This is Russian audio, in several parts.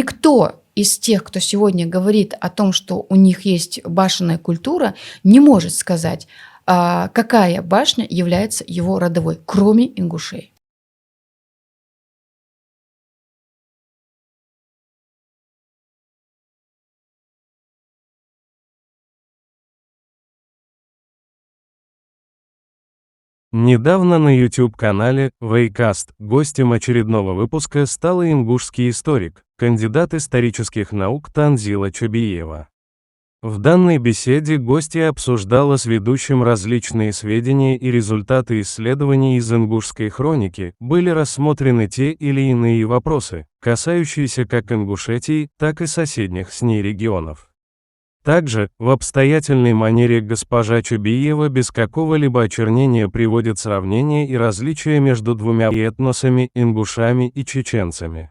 никто из тех, кто сегодня говорит о том, что у них есть башенная культура, не может сказать, какая башня является его родовой, кроме ингушей. Недавно на YouTube-канале Вейкаст гостем очередного выпуска стала ингушский историк, кандидат исторических наук Танзила Чобиева. В данной беседе гостья обсуждала с ведущим различные сведения и результаты исследований из ингушской хроники, были рассмотрены те или иные вопросы, касающиеся как Ингушетии, так и соседних с ней регионов. Также, в обстоятельной манере госпожа Чобиева без какого-либо очернения приводит сравнения и различия между двумя этносами, ингушами и чеченцами.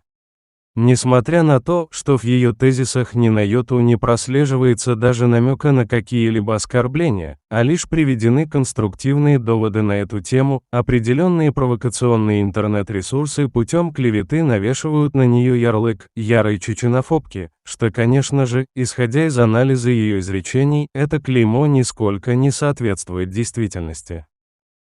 Несмотря на то, что в ее тезисах ни на йоту не прослеживается даже намека на какие-либо оскорбления, а лишь приведены конструктивные доводы на эту тему, определенные провокационные интернет-ресурсы путем клеветы навешивают на нее ярлык «ярой чеченофобки», что, конечно же, исходя из анализа ее изречений, это клеймо нисколько не соответствует действительности.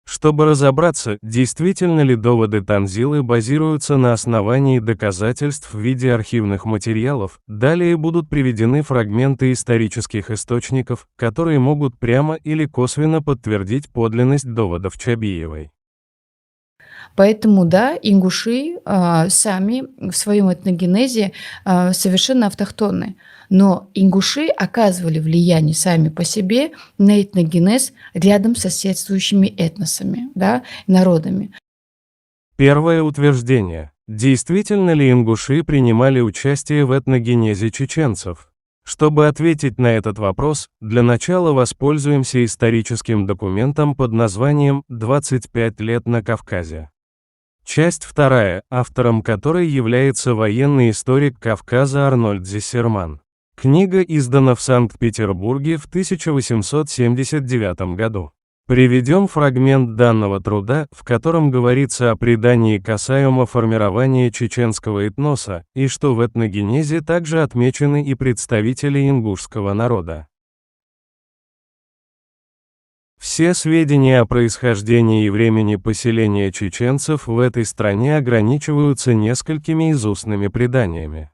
Чтобы разобраться, действительно ли доводы Танзилы базируются на основании доказательств в виде архивных материалов, далее будут приведены фрагменты исторических источников, которые могут прямо или косвенно подтвердить подлинность доводов Чобиевой. Поэтому, да, ингуши сами в своем этногенезе совершенно автохтонны. Но ингуши оказывали влияние сами по себе на этногенез рядом с соседствующими этносами, да, народами. Первое утверждение. Действительно ли ингуши принимали участие в этногенезе чеченцев? Чтобы ответить на этот вопрос, для начала воспользуемся историческим документом под названием «25 лет на Кавказе». Часть 2, автором которой является военный историк Кавказа Арнольд Зиссерман. Книга издана в Санкт-Петербурге в 1879 году. Приведем фрагмент данного труда, в котором говорится о предании касаемо формирования чеченского этноса, и что в этногенезе также отмечены и представители ингушского народа. Все сведения о происхождении и времени поселения чеченцев в этой стране ограничиваются несколькими из устными преданиями.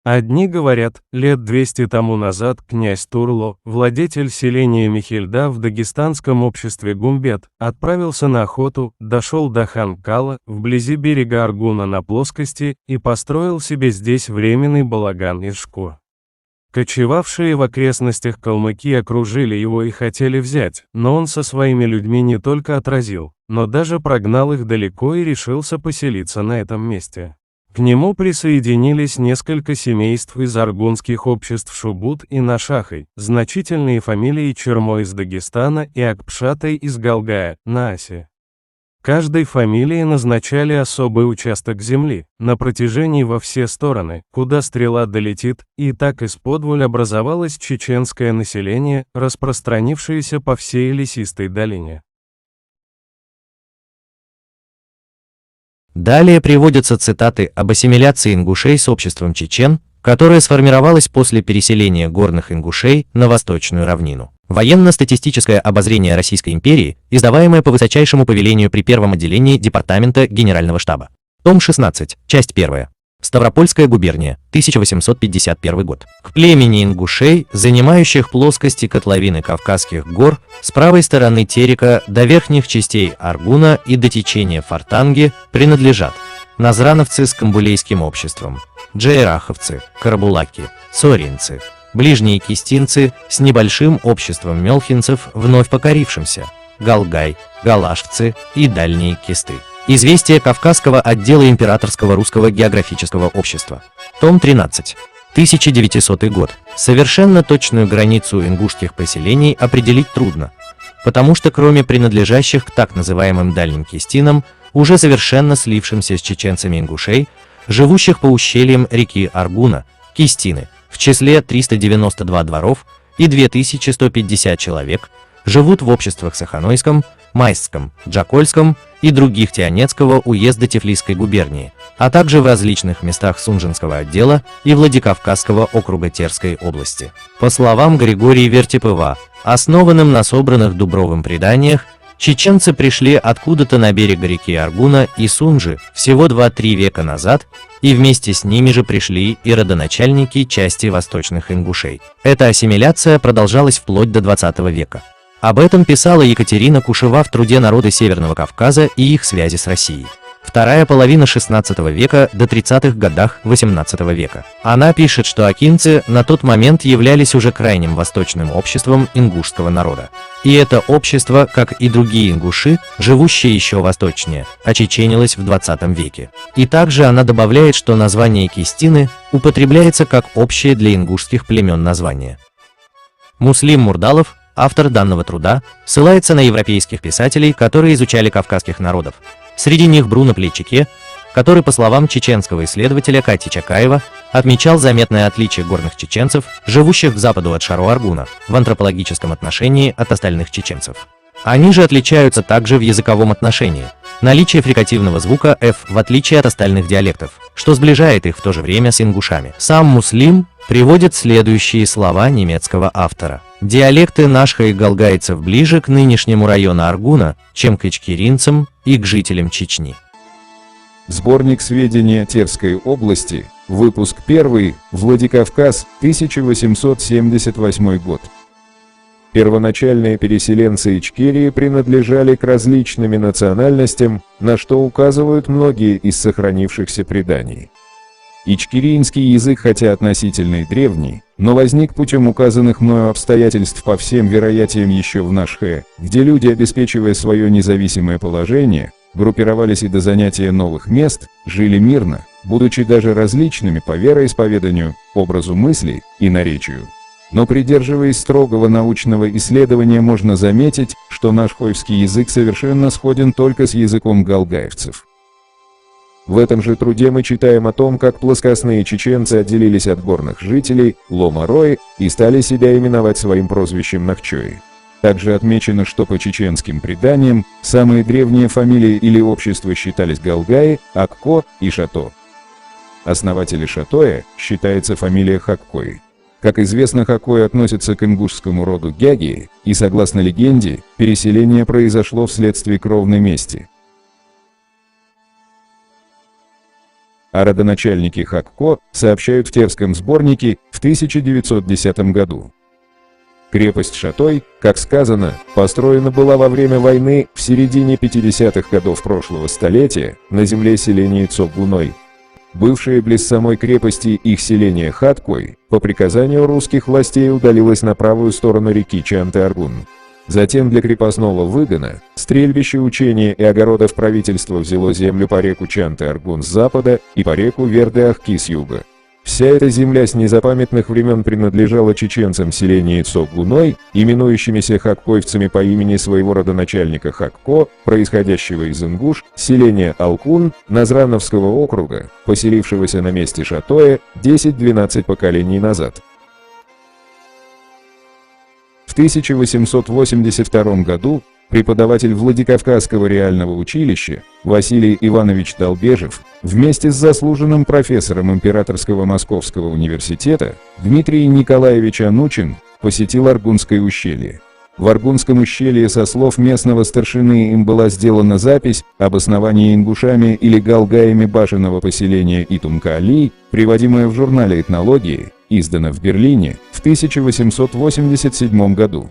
Одни говорят, лет 200 тому назад князь Турло, владетель селения Михельда в дагестанском обществе Гумбет, отправился на охоту, дошел до Ханкала, вблизи берега Аргуна на плоскости, и построил себе здесь временный балаган из шкур. Кочевавшие в окрестностях калмыки окружили его и хотели взять, но он со своими людьми не только отразил, но даже прогнал их далеко и решился поселиться на этом месте. К нему присоединились несколько семейств из аргунских обществ Шубут и Нашахой, значительные фамилии Чермо из Дагестана и Акпшатай из Галгая, на Асе. Каждой фамилии назначали особый участок земли, на протяжении во все стороны, куда стрела долетит, и так исподволь образовалось чеченское население, распространившееся по всей лесистой долине. Далее приводятся цитаты об ассимиляции ингушей с обществом чечен, которое сформировалось после переселения горных ингушей на Восточную равнину. Военно-статистическое обозрение Российской империи, издаваемое по высочайшему повелению при первом отделении Департамента Генерального штаба. Том 16, часть 1. Ставропольская губерния, 1851 год. К племени ингушей, занимающих плоскости котловины Кавказских гор, с правой стороны Терека до верхних частей Аргуна и до течения Фортанги, принадлежат назрановцы с камбулейским обществом, джейраховцы, карабулаки, соринцы, ближние кистинцы с небольшим обществом мелхинцев, вновь покорившимся, галгай, галашвцы и дальние кисты. Известие Кавказского отдела Императорского русского географического общества. Том 13. 1900 год. Совершенно точную границу ингушских поселений определить трудно, потому что кроме принадлежащих к так называемым дальним кистинам, уже совершенно слившимся с чеченцами ингушей, живущих по ущельям реки Аргуна, кистины, в числе 392 дворов и 2150 человек, живут в обществах Саханойском, Майском, Джакольском и других Тианецкого уезда Тифлисской губернии, а также в различных местах Сунжинского отдела и Владикавказского округа Терской области. По словам Григория Вертипова, основанным на собранных Дубровым преданиях, чеченцы пришли откуда-то на берег реки Аргуна и Сунжи всего 2-3 века назад, и вместе с ними же пришли и родоначальники части восточных ингушей. Эта ассимиляция продолжалась вплоть до 20 века. Об этом писала Екатерина Кушева в труде «Народы Северного Кавказа и их связи с Россией». Вторая половина XVI века до 30-х годах XVIII века. Она пишет, что акинцы на тот момент являлись уже крайним восточным обществом ингушского народа. И это общество, как и другие ингуши, живущие еще восточнее, очеченилось в XX веке. И также она добавляет, что название Кистины употребляется как общее для ингушских племен название. Муслим Мурдалов, автор данного труда, ссылается на европейских писателей, которые изучали кавказских народов. Среди них Бруно Плечике, который, по словам чеченского исследователя Кати Чакаева, отмечал заметное отличие горных чеченцев, живущих к западу от Шаро-Аргуна, в антропологическом отношении от остальных чеченцев. Они же отличаются также в языковом отношении. Наличие фрикативного звука «ф» в отличие от остальных диалектов, что сближает их в то же время с ингушами. Сам Муслим приводит следующие слова немецкого автора. Диалекты наших и галгайцев ближе к нынешнему району Аргуна, чем к ичкеринцам и к жителям Чечни. Сборник сведений о Терской области, выпуск 1, Владикавказ, 1878 год. Первоначальные переселенцы Ичкерии принадлежали к различным национальностям, на что указывают многие из сохранившихся преданий. Ичкерийский язык, хотя относительно и древний, но возник путем указанных мною обстоятельств по всем вероятиям еще в наш Хэ, где люди, обеспечивая свое независимое положение, группировались и до занятия новых мест, жили мирно, будучи даже различными по вероисповеданию, образу мыслей и наречию. Но придерживаясь строгого научного исследования, можно заметить, что наш хойвский язык совершенно сходен только с языком галгаевцев. В этом же труде мы читаем о том, как плоскостные чеченцы отделились от горных жителей, Ломарои, и стали себя именовать своим прозвищем Нахчои. Также отмечено, что по чеченским преданиям, самые древние фамилии или общества считались Галгаи, Акко и Шато. Основателем Шатоя считается фамилия Хаккои. Как известно, Хаккои относится к ингушскому роду Гягии, и согласно легенде, переселение произошло вследствие кровной мести. О родоначальнике Хакко сообщают в Терском сборнике в 1910 году. Крепость Шатой, как сказано, построена была во время войны в середине 50-х годов прошлого столетия на земле селения Цогуной. Бывшее близ самой крепости их селение Хаткой, по приказанию русских властей удалилось на правую сторону реки Чанте-Аргун. Затем для крепостного выгона, стрельбища, учения и огородов правительство взяло землю по реку Чанте-Аргун с запада и по реку Верде-Ахки с юга. Вся эта земля с незапамятных времен принадлежала чеченцам селения Цогуной, именующимися хаккоевцами по имени своего родоначальника Хакко, происходящего из ингуш, селения Алкун, Назрановского округа, поселившегося на месте Шатоя 10-12 поколений назад. В 1882 году преподаватель Владикавказского реального училища Василий Иванович Долбежев вместе с заслуженным профессором Императорского Московского университета Дмитрий Николаевич Анучин посетил Аргунское ущелье. В Аргунском ущелье, со слов местного старшины, им была сделана запись об основании ингушами или галгаями башенного поселения Итумка-Али, приводимая в журнале «Этнологии», издана в Берлине в 1887 году.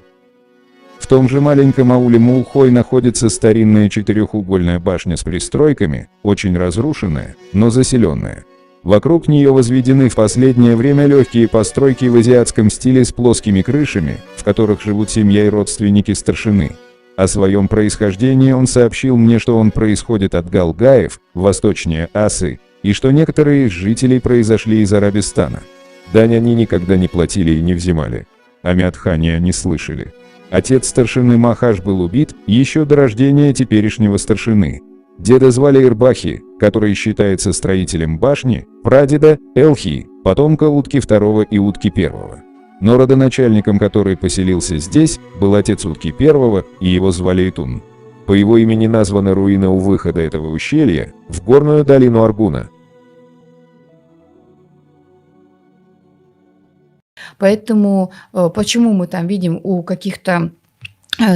В том же маленьком ауле Мулхой находится старинная четырехугольная башня с пристройками, очень разрушенная, но заселенная. Вокруг нее возведены в последнее время легкие постройки в азиатском стиле с плоскими крышами, в которых живут семья и родственники старшины. О своем происхождении он сообщил мне, что он происходит от галгаев, восточнее Асы, и что некоторые из жителей произошли из Арабистана. Дань они никогда не платили и не взимали. О Мятхане они слышали. Отец старшины Махаш был убит еще до рождения теперешнего старшины. Деда звали Ирбахи, который считается строителем башни, прадеда – Элхи, потомка Утки II и Утки I. Но родоначальником, который поселился здесь, был отец Утки I, и его звали Итун. По его имени названа руина у выхода этого ущелья в горную долину Аргуна. Поэтому почему мы там видим у каких-то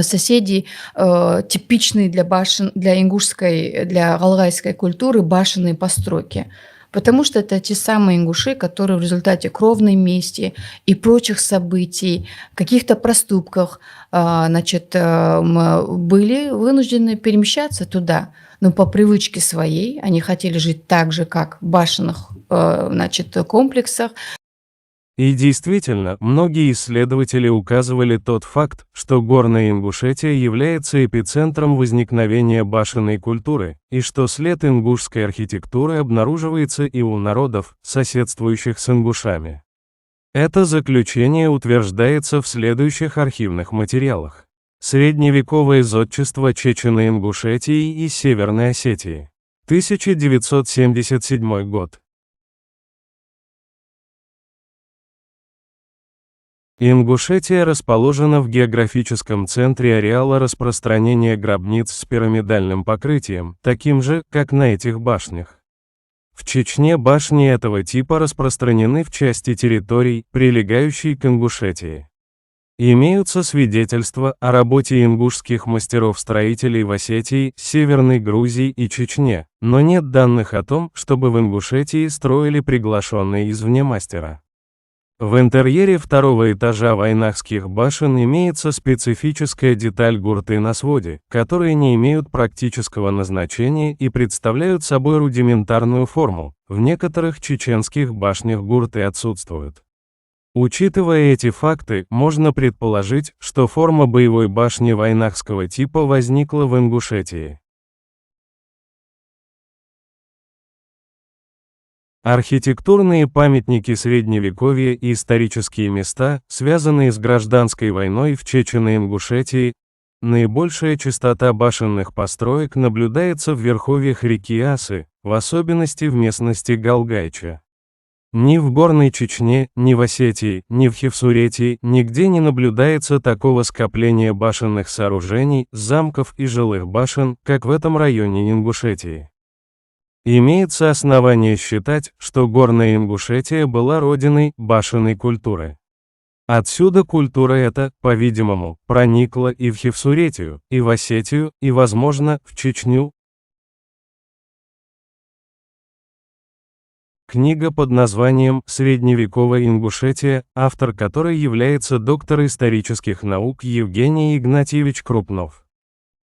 соседей типичные для башен, для ингушской, для галгайской культуры башенные постройки? Потому что это те самые ингуши, которые в результате кровной мести и прочих событий, каких-то проступках, были вынуждены перемещаться туда. Но по привычке своей они хотели жить так же, как в башенных комплексах. И действительно, многие исследователи указывали тот факт, что Горная Ингушетия является эпицентром возникновения башенной культуры, и что след ингушской архитектуры обнаруживается и у народов, соседствующих с ингушами. Это заключение утверждается в следующих архивных материалах. Средневековое зодчество Чечено-Ингушетии и Северной Осетии. 1977 год. Ингушетия расположена в географическом центре ареала распространения гробниц с пирамидальным покрытием, таким же, как на этих башнях. В Чечне башни этого типа распространены в части территорий, прилегающей к Ингушетии. Имеются свидетельства о работе ингушских мастеров-строителей в Осетии, Северной Грузии и Чечне, но нет данных о том, чтобы в Ингушетии строили приглашенные извне мастера. В интерьере второго этажа вайнахских башен имеется специфическая деталь гурты на своде, которые не имеют практического назначения и представляют собой рудиментарную форму. В некоторых чеченских башнях гурты отсутствуют. Учитывая эти факты, можно предположить, что форма боевой башни вайнахского типа возникла в Ингушетии. Архитектурные памятники Средневековья и исторические места, связанные с гражданской войной в Чечено-Ингушетии. Наибольшая частота башенных построек наблюдается в верховьях реки Асы, в особенности в местности Галгайча. Ни в Горной Чечне, ни в Осетии, ни в Хевсуретии нигде не наблюдается такого скопления башенных сооружений, замков и жилых башен, как в этом районе Ингушетии. Имеется основание считать, что Горная Ингушетия была родиной башенной культуры. Отсюда культура эта, по-видимому, проникла и в Хевсуретию, и в Осетию, и, возможно, в Чечню. Книга под названием «Средневековая Ингушетия», автор которой является доктор исторических наук Евгений Игнатьевич Крупнов.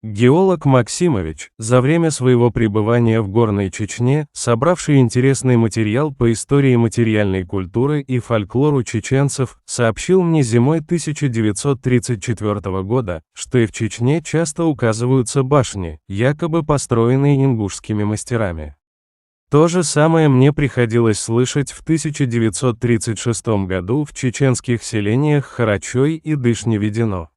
Геолог Максимович, за время своего пребывания в Горной Чечне, собравший интересный материал по истории материальной культуры и фольклору чеченцев, сообщил мне зимой 1934 года, что и в Чечне часто указываются башни, якобы построенные ингушскими мастерами. То же самое мне приходилось слышать в 1936 году в чеченских селениях Харачой и Дышне-Ведено.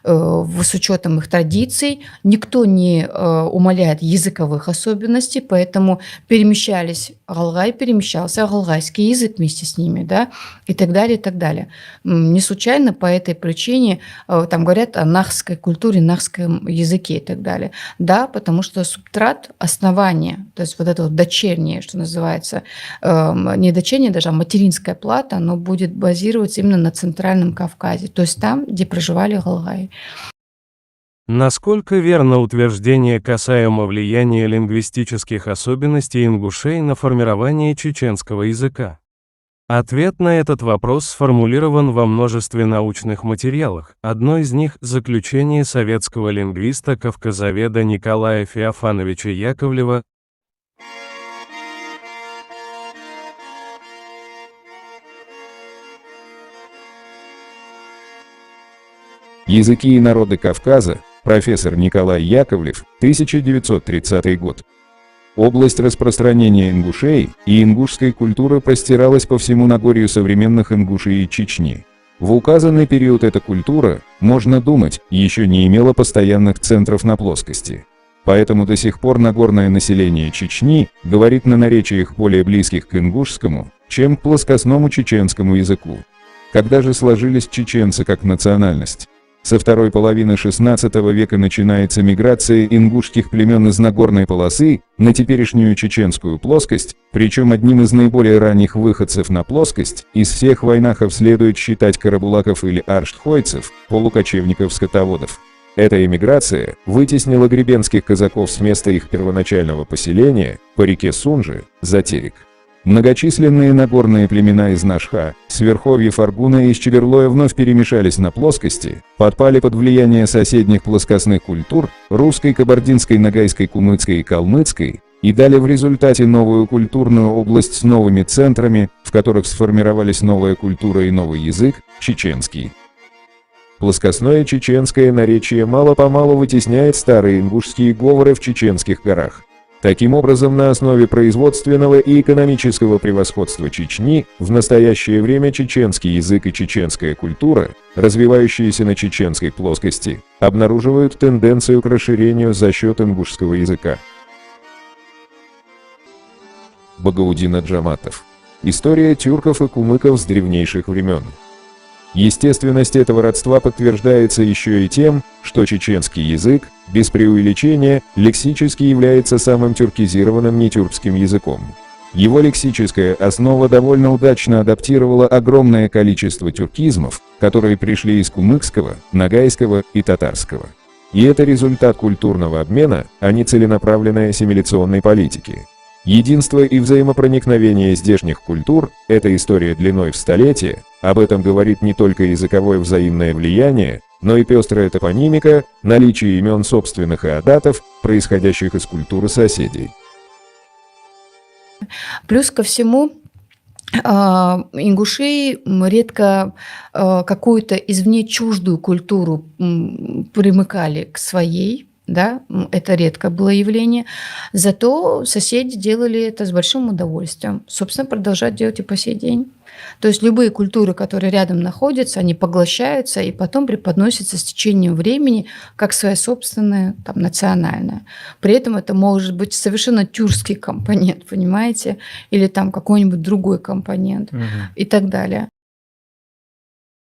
С учетом их традиций, никто не умаляет языковых особенностей, поэтому перемещался галгайский язык вместе с ними, да, и так далее, и так далее. Не случайно по этой причине там говорят о нахской культуре, нахском языке и так далее. Да, потому что субстрат, основание, то есть вот это вот дочернее, что называется, не дочернее даже, а материнская плата, оно будет базироваться именно на Центральном Кавказе, то есть там, где проживали галгаи. Насколько верно утверждение касаемо влияния лингвистических особенностей ингушей на формирование чеченского языка? Ответ на этот вопрос сформулирован во множестве научных материалах. Одно из них – заключение советского лингвиста-кавказоведа Николая Феофановича Яковлева. Языки и народы Кавказа, профессор Николай Яковлев, 1930 год. Область распространения ингушей и ингушской культуры простиралась по всему Нагорью современных Ингушии и Чечни. В указанный период эта культура, можно думать, еще не имела постоянных центров на плоскости. Поэтому до сих пор нагорное население Чечни говорит на наречиях более близких к ингушскому, чем к плоскостному чеченскому языку. Когда же сложились чеченцы как национальность? Со второй половины XVI века начинается миграция ингушских племен из Нагорной полосы на теперешнюю чеченскую плоскость, причем одним из наиболее ранних выходцев на плоскость из всех вайнахов следует считать карабулаков или арштхойцев, полукочевников-скотоводов. Эта эмиграция вытеснила гребенских казаков с места их первоначального поселения по реке Сунжи, Затерек. Многочисленные нагорные племена из Нашха, с верховьев Аргуна и из Чеверлоя вновь перемешались на плоскости, подпали под влияние соседних плоскостных культур – русской, кабардинской, ногайской, кумыцкой и калмыцкой, и дали в результате новую культурную область с новыми центрами, в которых сформировались новая культура и новый язык – чеченский. Плоскостное чеченское наречие мало-помалу вытесняет старые ингушские говоры в чеченских горах. Таким образом, на основе производственного и экономического превосходства Чечни, в настоящее время чеченский язык и чеченская культура, развивающиеся на чеченской плоскости, обнаруживают тенденцию к расширению за счет ингушского языка. Багаудин Аджаматов. История тюрков и кумыков с древнейших времен. Естественность этого родства подтверждается еще и тем, что чеченский язык, без преувеличения, лексически является самым тюркизированным нетюркским языком. Его лексическая основа довольно удачно адаптировала огромное количество тюркизмов, которые пришли из кумыкского, ногайского и татарского. И это результат культурного обмена, а не целенаправленной ассимиляционной политики. Единство и взаимопроникновение здешних культур – это история длиной в столетия, об этом говорит не только языковое взаимное влияние, но и пестрая топонимика, наличие имен собственных иодатов, происходящих из культуры соседей. Плюс ко всему, ингуши редко какую-то извне чуждую культуру примыкали к своей. Да, это редко было явление. Зато соседи делали это с большим удовольствием. Собственно, продолжают делать и по сей день. То есть любые культуры, которые рядом находятся, они поглощаются и потом преподносятся с течением времени как своя собственная, там, национальная. При этом это может быть совершенно тюркский компонент, понимаете? Или там какой-нибудь другой компонент и так далее.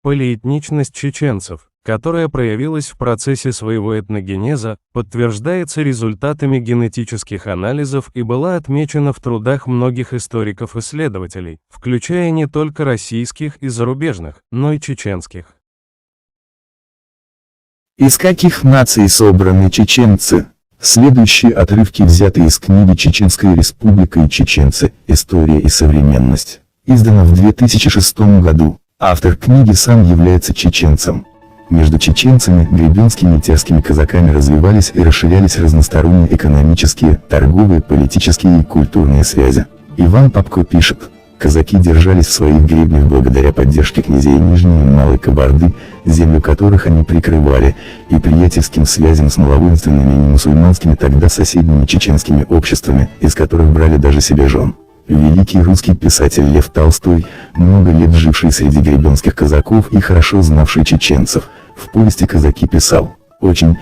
Полиэтничность чеченцев, которая проявилась в процессе своего этногенеза, подтверждается результатами генетических анализов и была отмечена в трудах многих историков-исследователей, включая не только российских и зарубежных, но и чеченских. Из каких наций собраны чеченцы? Следующие отрывки взяты из книги «Чеченская республика и чеченцы. История и современность». Издана в 2006 году. Автор книги сам является чеченцем. Между чеченцами, гребенскими и терскими казаками развивались и расширялись разносторонние экономические, торговые, политические и культурные связи. Иван Попко пишет: казаки держались в своих гребнях благодаря поддержке князей Нижней и Малой Кабарды, землю которых они прикрывали, и приятельским связям с маловоинственными и немусульманскими тогда соседними чеченскими обществами, из которых брали даже себе жен. Великий русский писатель Лев Толстой, много лет живший среди гребенских казаков и хорошо знавший чеченцев, в повести «Казаки» писал: очень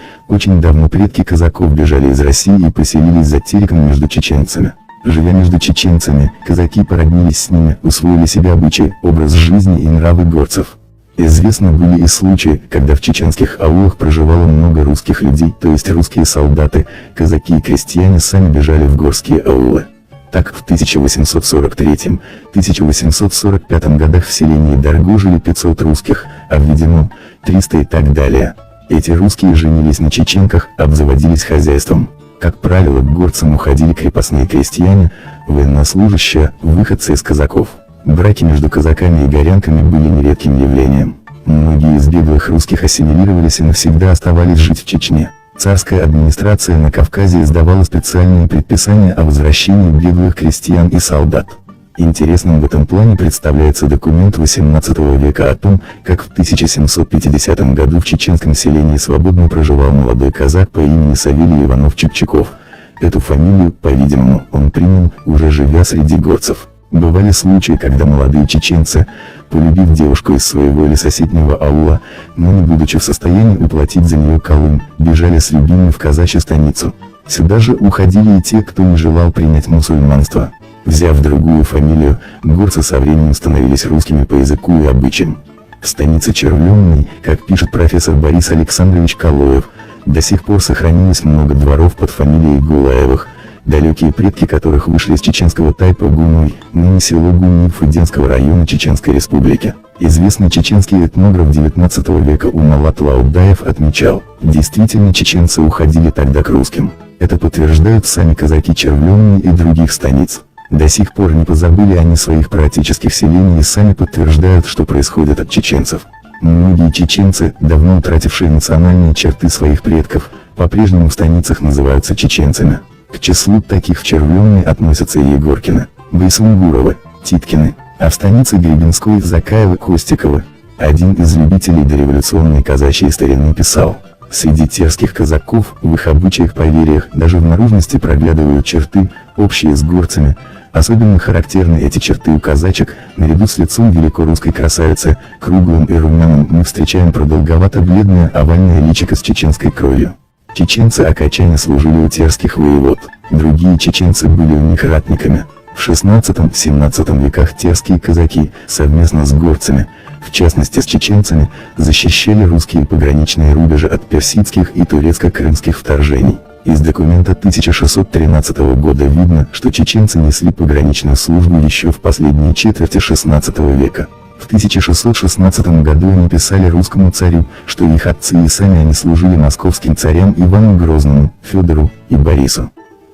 давно предки казаков бежали из России и поселились за Тереком между чеченцами. Живя между чеченцами, казаки породнились с ними, усвоили себе обычаи, образ жизни и нравы горцев. Известны были и случаи, когда в чеченских аулах проживало много русских людей, то есть русские солдаты, казаки и крестьяне сами бежали в горские аулы. Так, в 1843-1845 годах в селении Дарго жили 500 русских, а в Ведено – 300 и так далее. Эти русские женились на чеченках, обзаводились хозяйством. Как правило, к горцам уходили крепостные крестьяне, военнослужащие, выходцы из казаков. Браки между казаками и горянками были нередким явлением. Многие из беглых русских ассимилировались и навсегда оставались жить в Чечне. Царская администрация на Кавказе издавала специальные предписания о возвращении беглых крестьян и солдат. Интересным в этом плане представляется документ XVIII века о том, как в 1750 году в чеченском селении свободно проживал молодой казак по имени Савелий Иванов Чепчаков. Эту фамилию, по-видимому, он принял, уже живя среди горцев. Бывали случаи, когда молодые чеченцы, полюбив девушку из своего или соседнего аула, но не будучи в состоянии уплатить за нее колым, бежали с любимой в казачью станицу. Сюда же уходили и те, кто не желал принять мусульманство. Взяв другую фамилию, горцы со временем становились русскими по языку и обычаям. В станице Червленной, как пишет профессор Борис Александрович Калоев, до сих пор сохранилось много дворов под фамилией Гулаевых, далекие предки которых вышли из чеченского тайпа Гунуй, ныне село Гунуй Фуденского района Чеченской Республики. Известный чеченский этнограф XIX века Умалат Лаудаев отмечал, действительно чеченцы уходили тогда к русским. Это подтверждают сами казаки Червленной и других станиц. До сих пор не позабыли они своих праотеческих селений и сами подтверждают, что происходит от чеченцев. Многие чеченцы, давно утратившие национальные черты своих предков, по-прежнему в станицах называются чеченцами. К числу таких в Червленной относятся и Егоркины, Байсунгуровы, Титкины, а в станице Гребенской Закаевы, Костиковы. Один из любителей дореволюционной казачьей старины писал: среди терских казаков, в их обычаях, поверьях, даже в наружности проглядывают черты, общие с горцами. Особенно характерны эти черты у казачек. Наряду с лицом великорусской красавицы, круглым и румяным, мы встречаем продолговато-бледное овальное личико с чеченской кровью. Чеченцы окончательно служили у терских воевод, другие чеченцы были у них ратниками. В XVI-XVII веках терские казаки, совместно с горцами, в частности с чеченцами, защищали русские пограничные рубежи от персидских и турецко-крымских вторжений. Из документа 1613 года видно, что чеченцы несли пограничную службу еще в последней четверти XVI века. В 1616 году они писали русскому царю, что их отцы и сами они служили московским царям Ивану Грозному, Федору и Борису.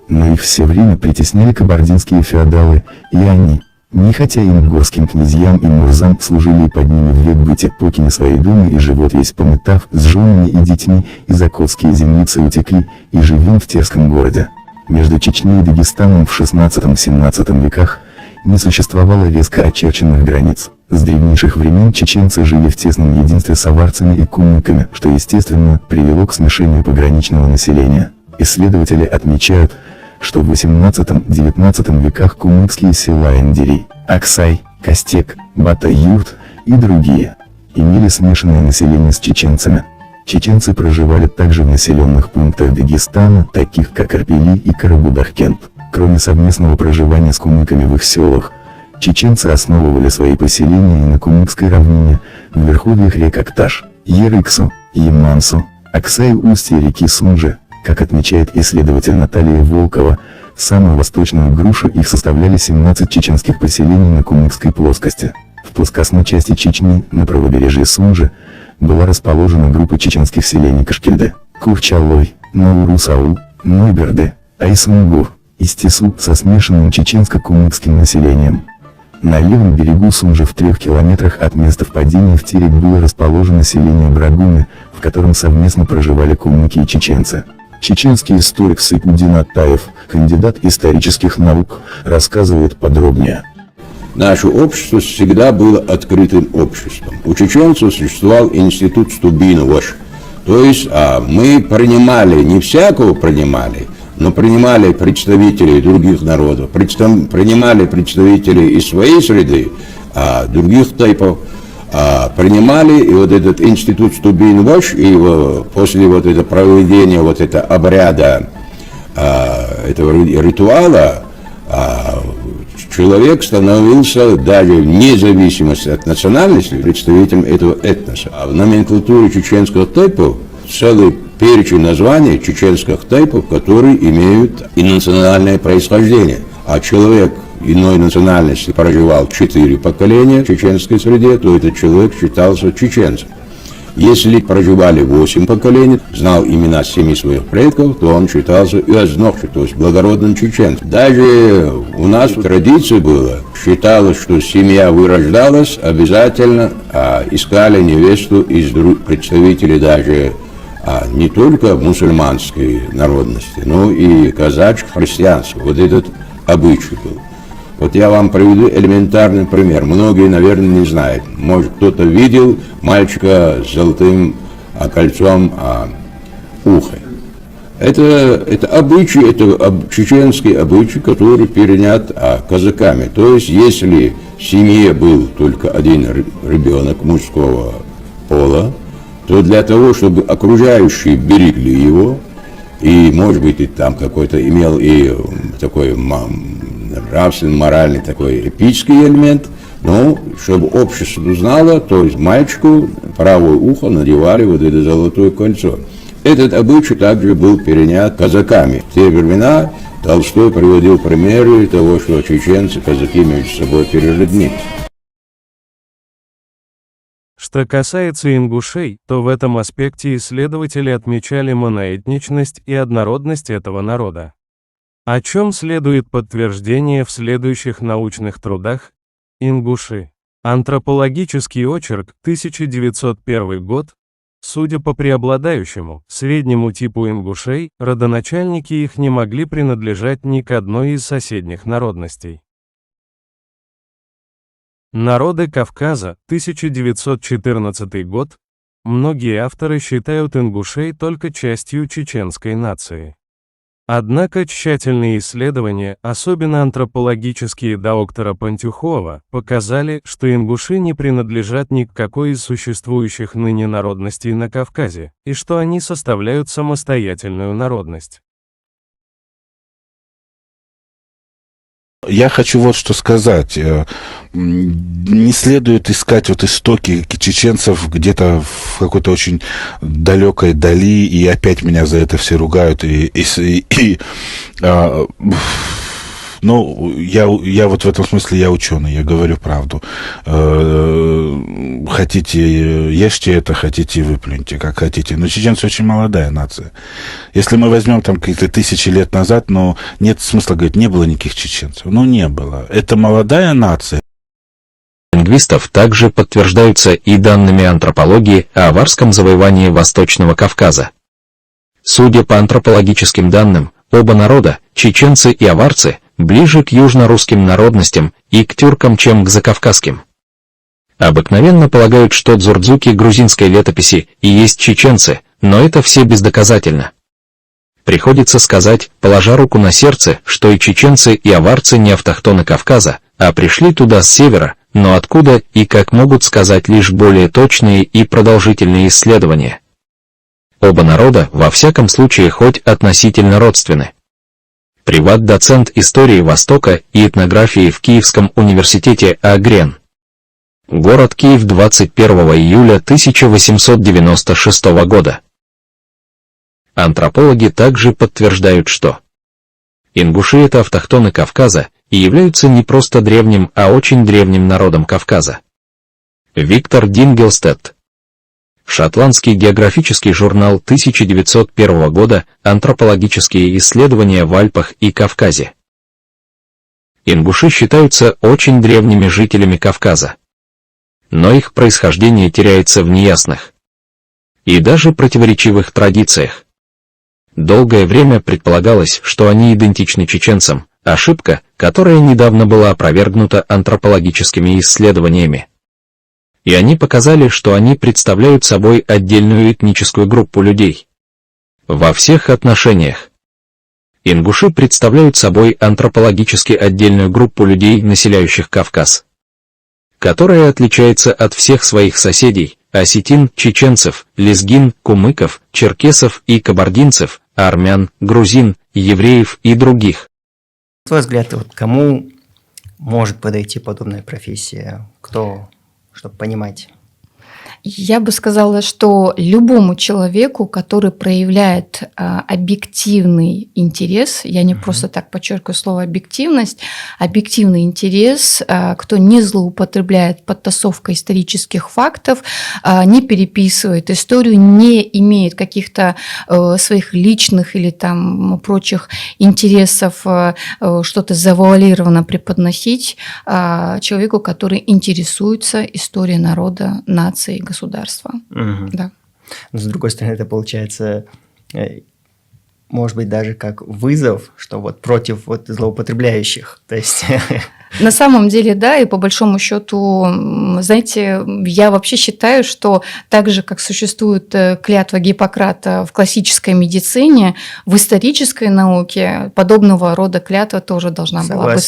Но их все время притесняли кабардинские феодалы, и они, не хотя им горским князьям и мурзам, служили и под ними в век бытия покиня свои дома и живот весь пометав, с женами и детьми, и закотские землицы утекли, и живем в Терском городе. Между Чечней и Дагестаном в XVI-XVII веках не существовало резко очерченных границ. С древнейших времен чеченцы жили в тесном единстве с аварцами и кумыками, что естественно привело к смешению пограничного населения. Исследователи отмечают, что в XVIII-XIX веках кумыкские села Эндерей, Аксай, Костек, Бата-Юрт и другие имели смешанное население с чеченцами. Чеченцы проживали также в населенных пунктах Дагестана, таких как Арпели и Карабудах-Кент. Кроме совместного проживания с кумыками в их селах, чеченцы основывали свои поселения и на Кумыкской равнине, в верховьях рек Акташ, Ерыксу, Ямансу, Аксай, устье реки Сунжи. Как отмечает исследователь Наталья Волкова, самую восточную грушу их составляли 17 чеченских поселений на Кумыкской плоскости. В плоскостной части Чечни, на правобережье Сунжи, была расположена группа чеченских селений Кашкильды, Курчалой, Наурусаул, Нойберды, Айсунгур, Истису со смешанным чеченско-кумыкским населением. На левом берегу Сунжи в 3 километрах от места впадения в Терек было расположено селение Брагуны, в котором совместно проживали кумыки и чеченцы. Чеченский историк Сайпудин Атаев, кандидат исторических наук, рассказывает подробнее. Наше общество всегда было открытым обществом. У чеченцев существовал институт Стубинваш. То есть мы принимали, не всякого принимали, но принимали представителей других народов, принимали представителей из своей среды, других типов, принимали, и вот этот институт Стубинваш, и после вот этого проведения вот этого обряда, этого ритуала, человек становился даже вне зависимости от национальности представителем этого этноса. А в номенклатуре чеченских типов целый перечень названий чеченских типов, которые имеют и национальное происхождение. А человек иной национальности проживал 4 поколения в чеченской среде, то этот человек считался чеченцем. Если проживали 8 поколений, знал имена 7 своих предков, то он считался уязнохшим, то есть благородным чеченцем. Даже у нас в традиции было, считалось, что семья вырождалась, обязательно искали невесту из представителей даже не только мусульманской народности, но и казачьих, христианских. Вот этот обычай был. Вот я вам приведу элементарный пример. Многие, наверное, не знают. Может, кто-то видел мальчика с золотым кольцом уха. Это обычай, это чеченский обычай, который перенят казаками. То есть, если в семье был только один ребенок мужского пола, то для того, чтобы окружающие берегли его, и, может быть, и там какой-то имел и такой нравственный, моральный такой эпический элемент, Но, чтобы общество узнало, то есть мальчику правое ухо надевали вот это золотое кольцо. Этот обычай также был перенят казаками. В те времена Толстой приводил примеры того, что чеченцы, казаки между собой перелюднились. Что касается ингушей, то в этом аспекте исследователи отмечали моноэтничность и однородность этого народа. О чем следует подтверждение в следующих научных трудах. Ингуши. Антропологический очерк, 1901 год. Судя по преобладающему, среднему типу ингушей, родоначальники их не могли принадлежать ни к одной из соседних народностей. Народы Кавказа, 1914 год. Многие авторы считают ингушей только частью чеченской нации. Однако тщательные исследования, особенно антропологические доктора Пантюхова, показали, что ингуши не принадлежат ни к какой из существующих ныне народностей на Кавказе, и что они составляют самостоятельную народность. Я хочу вот что сказать. Не следует искать вот истоки чеченцев где-то в какой-то очень далекой дали, и опять меня за это все ругают. Ну, я вот в этом смысле я ученый, я говорю правду. Хотите, ешьте это, хотите, выплюньте, как хотите. Но чеченцы очень молодая нация. Если мы возьмем там какие-то тысячи лет назад, но нет смысла говорить, не было никаких чеченцев. Ну, не было. Это молодая нация. Лингвистов также подтверждаются и данными антропологии о аварском завоевании Восточного Кавказа. Судя по антропологическим данным, оба народа, чеченцы и аварцы, ближе к южно-русским народностям и к тюркам, чем к закавказским. Обыкновенно полагают, что дзурдзуки грузинской летописи и есть чеченцы, но это все бездоказательно. Приходится сказать, положа руку на сердце, что и чеченцы, и аварцы не автохтоны Кавказа, а пришли туда с севера, но откуда и как могут сказать лишь более точные и продолжительные исследования. Оба народа, во всяком случае, хоть относительно родственны. Приват-доцент истории Востока и этнографии в Киевском университете А.Грен. Город Киев, 21 июля 1896 года. Антропологи также подтверждают, что ингуши – это автохтоны Кавказа и являются не просто древним, а очень древним народом Кавказа. Виктор Дингелстедт. Шотландский географический журнал 1901 года «Антропологические исследования в Альпах и Кавказе». Ингуши считаются очень древними жителями Кавказа. Но их происхождение теряется в неясных и даже противоречивых традициях. Долгое время предполагалось, что они идентичны чеченцам, ошибка, которая недавно была опровергнута антропологическими исследованиями. И они показали, что они представляют собой отдельную этническую группу людей. Во всех отношениях. Ингуши представляют собой антропологически отдельную группу людей, населяющих Кавказ, которая отличается от всех своих соседей, осетин, чеченцев, лезгин, кумыков, черкесов и кабардинцев, армян, грузин, евреев и других. На твой взгляд, вот кому может подойти подобная профессия? Кто, чтобы понимать? Я бы сказала, что любому человеку, который проявляет объективный интерес, я не просто так подчеркиваю слово объективность, объективный интерес, кто не злоупотребляет подтасовкой исторических фактов, не переписывает историю, не имеет каких-то своих личных или там прочих интересов что-то завуалированно преподносить человеку, который интересуется историей народа, нации, государства. Угу. Да. Но с другой стороны, это получается, может быть, даже как вызов, что вот против вот злоупотребляющих. То есть... На самом деле, да, и по большому счету, знаете, я вообще считаю, что так же, как существует клятва Гиппократа в классической медицине, в исторической науке подобного рода клятва тоже должна была быть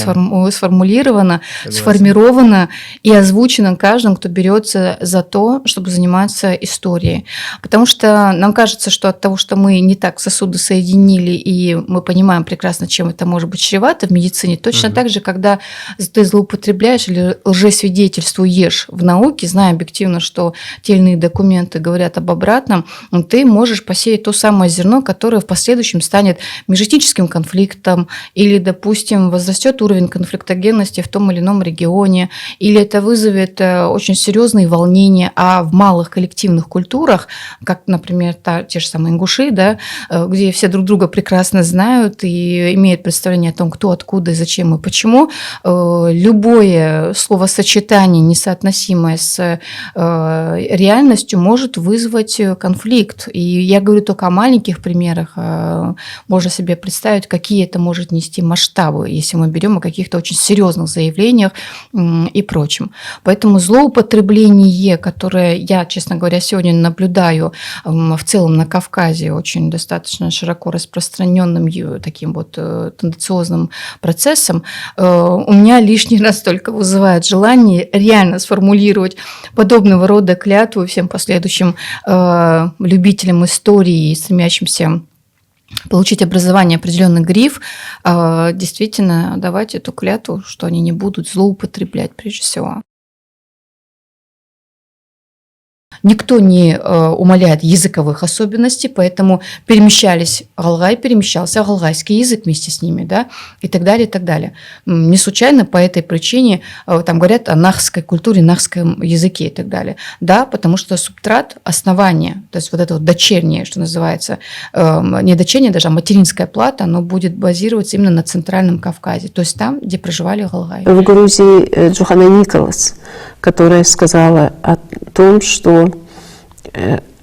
сформулирована, сформирована и озвучена каждым, кто берется за то, чтобы заниматься историей. Потому что нам кажется, что от того, что мы не так сосуды соединили, и мы понимаем прекрасно, чем это может быть чревато в медицине, точно так же, когда ты злоупотребляешь или лжесвидетельствуешь в науке, зная объективно, что те или иные документы говорят об обратном, ты можешь посеять то самое зерно, которое в последующем станет межэтническим конфликтом или, допустим, возрастет уровень конфликтогенности в том или ином регионе, или это вызовет очень серьезные волнения, а в малых коллективных культурах, как, например, те же самые ингуши, да, где все друг друга прекрасно знают и имеют представление о том, кто, откуда, зачем и почему, любое словосочетание, несоотносимое с реальностью, может вызвать конфликт. И я говорю только о маленьких примерах. Можно себе представить, какие это может нести масштабы, если мы берем о каких-то очень серьезных заявлениях и прочем. Поэтому злоупотребление, которое я, честно говоря, сегодня наблюдаю в целом на Кавказе, очень достаточно широко распространенным таким вот тенденциозным процессом, у меня лишний раз только вызывает желание реально сформулировать подобного рода клятву всем последующим любителям истории и стремящимся получить образование, определенный гриф, действительно давать эту клятву, что они не будут злоупотреблять прежде всего. Никто не умаляет языковых особенностей, поэтому перемещался галгайский язык вместе с ними, да, и так далее, и так далее. Не случайно по этой причине там говорят о нахской культуре, нахском языке и так далее. Да, потому что субстрат, основание, то есть вот это вот дочернее, что называется, не дочернее даже, а материнская плата, оно будет базироваться именно на Центральном Кавказе, то есть там, где проживали галгаи. В Грузии Джохана Николас, которая сказала о том, что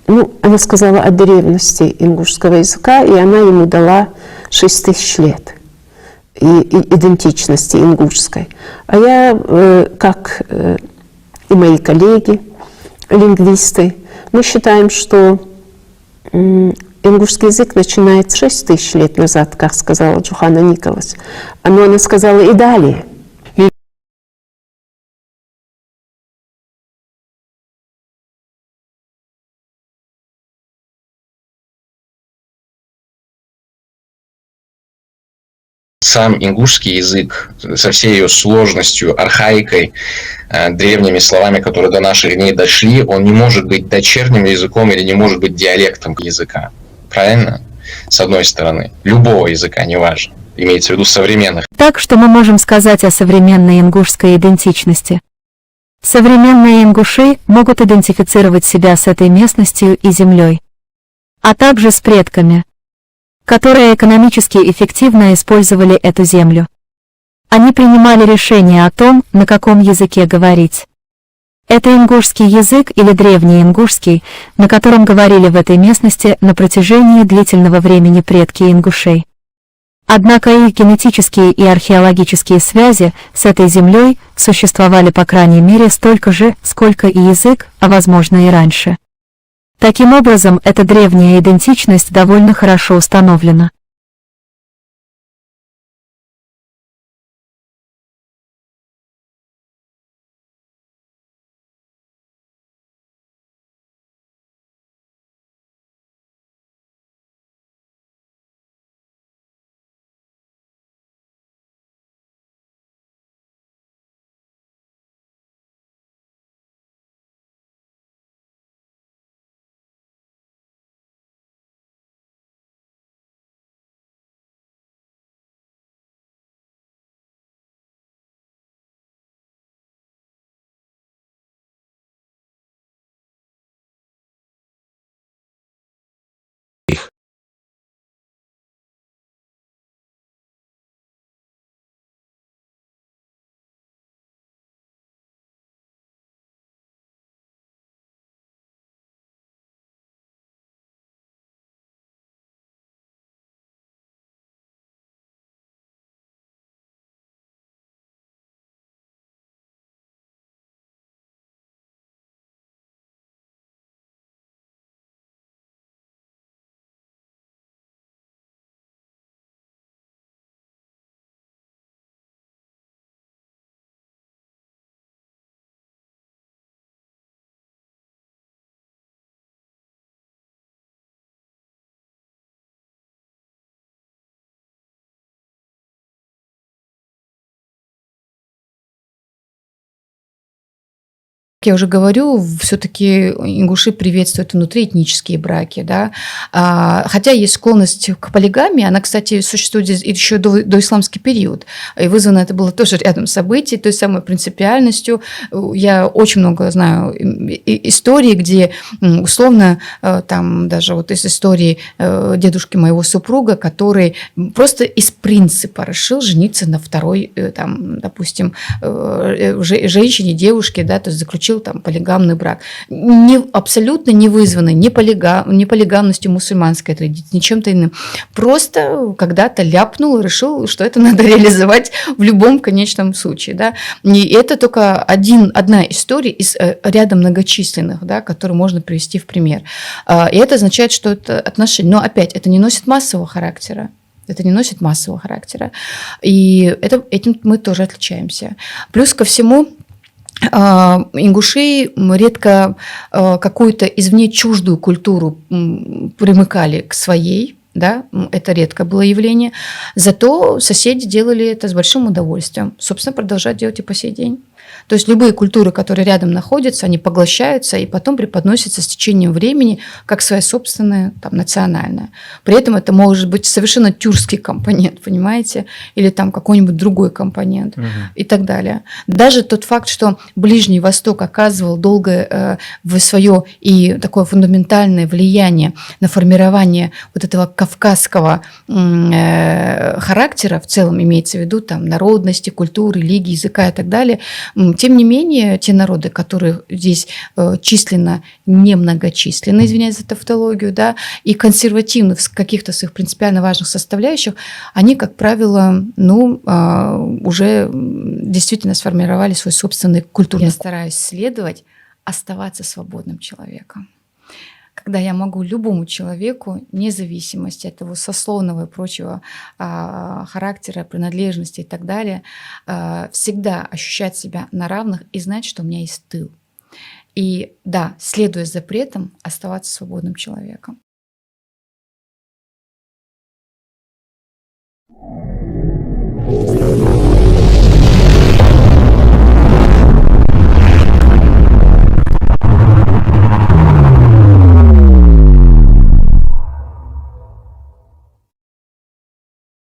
она сказала о древности ингушского языка, и она ему дала 6000 лет и идентичности ингушской. А я, как и мои коллеги, лингвисты, мы считаем, что ингушский язык начинается 6000 лет назад, как сказала Джохана Николас. Но она сказала и далее. Сам ингушский язык со всей ее сложностью, архаикой, древними словами, которые до наших дней дошли, он не может быть дочерним языком или не может быть диалектом языка. Правильно? С одной стороны. Любого языка, неважно. Имеется в виду современных. Так что мы можем сказать о современной ингушской идентичности. Современные ингуши могут идентифицировать себя с этой местностью и землей, а также с предками, которые экономически эффективно использовали эту землю. Они принимали решение о том, на каком языке говорить. Это ингушский язык или древний ингушский, на котором говорили в этой местности на протяжении длительного времени предки ингушей. Однако их генетические и археологические связи с этой землей существовали по крайней мере столько же, сколько и язык, а возможно и раньше. Таким образом, эта древняя идентичность довольно хорошо установлена. как я уже говорю, все-таки ингуши приветствуют внутриэтнические браки, да, хотя есть склонность к полигамии, она, кстати, существует еще до исламский период, и вызвано это было тоже рядом событий, той самой принципиальностью. Я очень много знаю историй, где условно там даже вот из истории дедушки моего супруга, который просто из принципа решил жениться на второй, там, допустим, женщине, девушке, да, то есть заключил там полигамный брак. Абсолютно не вызванный ни полигамностью мусульманской традиции, ни чем-то иным. Просто когда-то ляпнул и решил, что это надо реализовать в любом конечном случае. Да. И это только одна история из ряда многочисленных, да, которые можно привести в пример. И это означает, что это отношения. Но опять, это не носит массового характера. Это не носит массового характера. И этим мы тоже отличаемся. Плюс ко всему, ингуши редко какую-то извне чуждую культуру примыкали к своей, да, это редко было явление, зато соседи делали это с большим удовольствием, собственно, продолжают делать и по сей день. То есть любые культуры, которые рядом находятся, они поглощаются и потом преподносятся с течением времени как своя собственная, там, национальная. При этом это может быть совершенно тюркский компонент, понимаете, или там какой-нибудь другой компонент и так далее. Даже тот факт, что Ближний Восток оказывал долгое свое и такое фундаментальное влияние на формирование вот этого кавказского характера, в целом имеется в виду там народности, культуры, религии, языка и так далее. Тем не менее, те народы, которые здесь численно немногочисленны, извиняюсь за тавтологию, да, и консервативны в каких-то своих принципиально важных составляющих, они, как правило, уже действительно сформировали свой собственный культурный. Я стараюсь следовать, оставаться свободным человеком. Когда я могу любому человеку, вне зависимости от его сословного и прочего характера, принадлежности и так далее, всегда ощущать себя на равных и знать, что у меня есть тыл. И да, следуя запретам, оставаться свободным человеком.